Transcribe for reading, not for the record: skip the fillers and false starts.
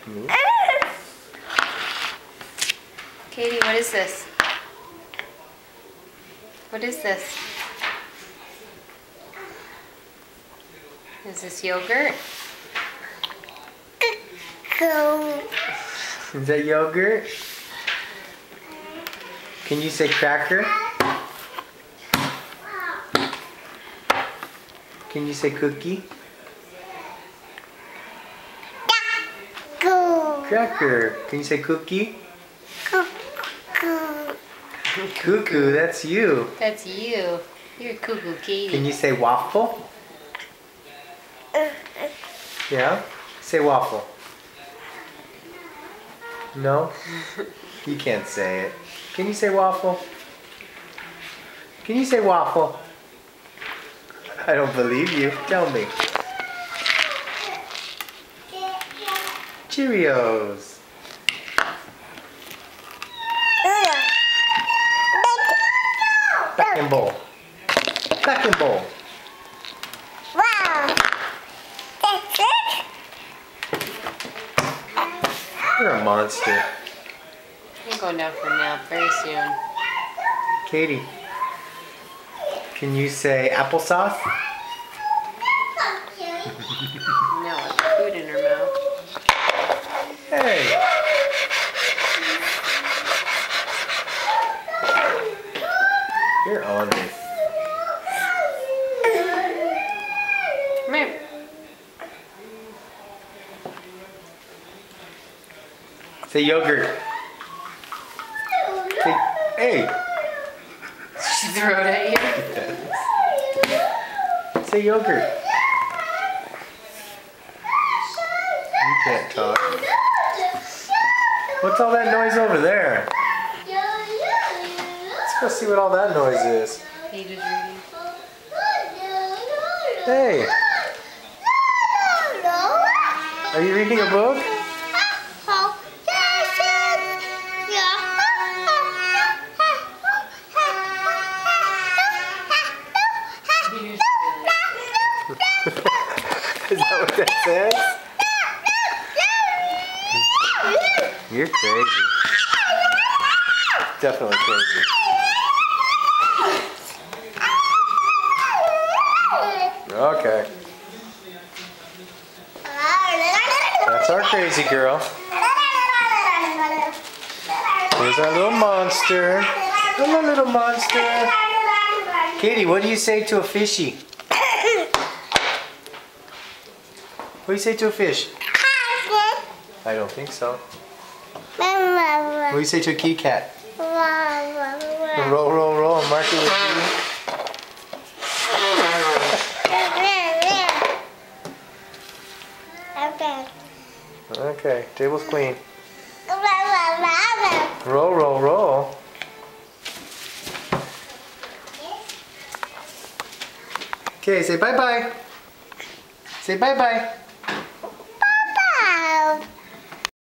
Me? Katie, what is this? What is this? Is this yogurt? Is that yogurt? Can you say cracker? Can you say cookie? Cracker. Can you say cookie? Cuckoo, that's you. That's you. You're cuckoo, Katie. Can you say waffle? Yeah? Say waffle. No? You can't say it. Can you say waffle? Can you say waffle? I don't believe you. Tell me. Cheerios. Back and bowl. Back and bowl. Wow. That's it? You're a monster. I'm going down for a nap very soon. Katie, can you say applesauce? No, with food in her mouth. Hey. You're on me. Come here. Say yogurt. Hey. She threw it at you. Yes. Say yogurt. You can't talk. What's all that noise over there? Let's go see what all that noise is. Paige is reading. Hey. Are you reading a book? Is that what that says? You're crazy. Definitely crazy. Okay. That's our crazy girl. Here's our little monster. Hello, little monster. Katie, what do you say to a fishy? What do you say to a fish? I don't think so. What do you say to a kitty cat? Roll, roll, roll, and mark it with you. Okay, table's clean. Roll, roll, roll. Okay, say bye-bye. Say bye-bye.